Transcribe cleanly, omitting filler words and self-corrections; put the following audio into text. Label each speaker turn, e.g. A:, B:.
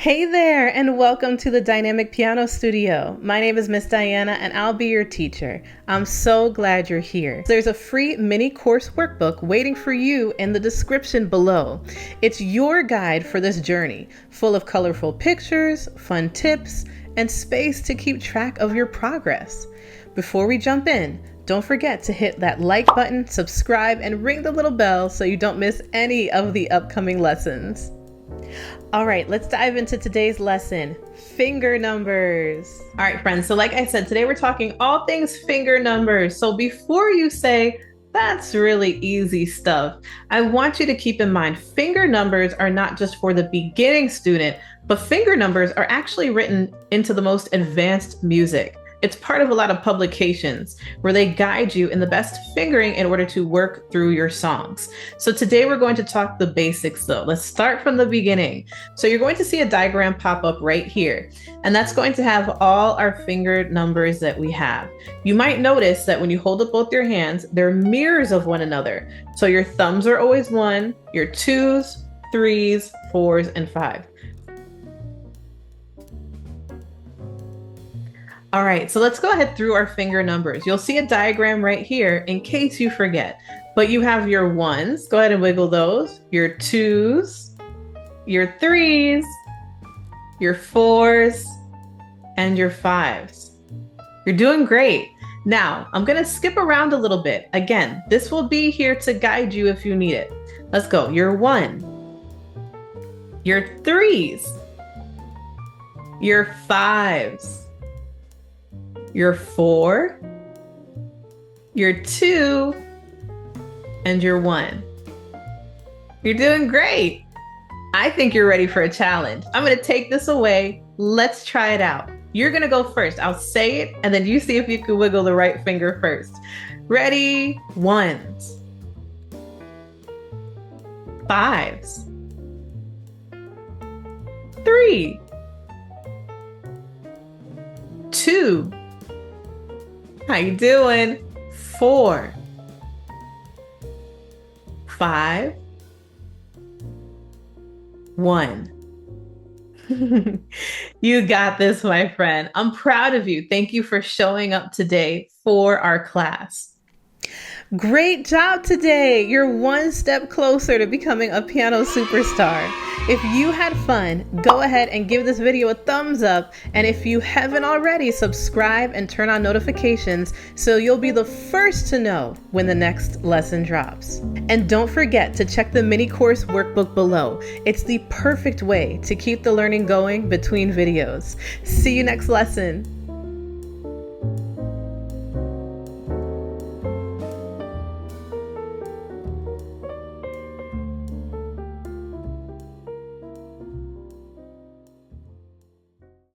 A: Hey there, and welcome to the Dynamic Piano Studio. My name is Miss Diana, and I'll be your teacher. I'm so glad you're here. There's a free mini course workbook waiting for you in the description below. It's your guide for this journey, full of colorful pictures, fun tips, and space to keep track of your progress. Before we jump in, don't forget to hit that like button, subscribe, and ring the little bell so you don't miss any of the upcoming lessons. All right, let's dive into today's lesson, finger numbers. All right, friends, so like I said, today we're talking all things finger numbers. So before you say, that's really easy stuff, I want you to keep in mind, finger numbers are not just for the beginning student, but finger numbers are actually written into the most advanced music. It's part of a lot of publications where they guide you in the best fingering in order to work through your songs. So today we're going to talk the basics though. Let's start from the beginning. So you're going to see a diagram pop up right here, and that's going to have all our finger numbers that we have. You might notice that when you hold up both your hands, they're mirrors of one another. So your thumbs are always 1, your 2s, 3s, 4s, and 5. All right, so let's go ahead through our finger numbers. You'll see a diagram right here in case you forget, but you have your 1s, go ahead and wiggle those, your 2s, your 3s, your 4s, and your 5s. You're doing great. Now, I'm gonna skip around a little bit. Again, this will be here to guide you if you need it. Let's go, your 1, your 3s, your 5s, your 4, your 2, and your 1. You're doing great. I think you're ready for a challenge. I'm gonna take this away. Let's try it out. You're gonna go first. I'll say it, and then you see if you can wiggle the right finger first. Ready? 1s, 5s, 3, 2, how you doing? 4, 5, 1. You got this, my friend. I'm proud of you. Thank you for showing up today for our class. Great job today. You're one step closer to becoming a piano superstar. If you had fun, go ahead and give this video a thumbs up. And if you haven't already, subscribe and turn on notifications so you'll be the first to know when the next lesson drops. And don't forget to check the mini course workbook below. It's the perfect way to keep the learning going between videos. See you next lesson.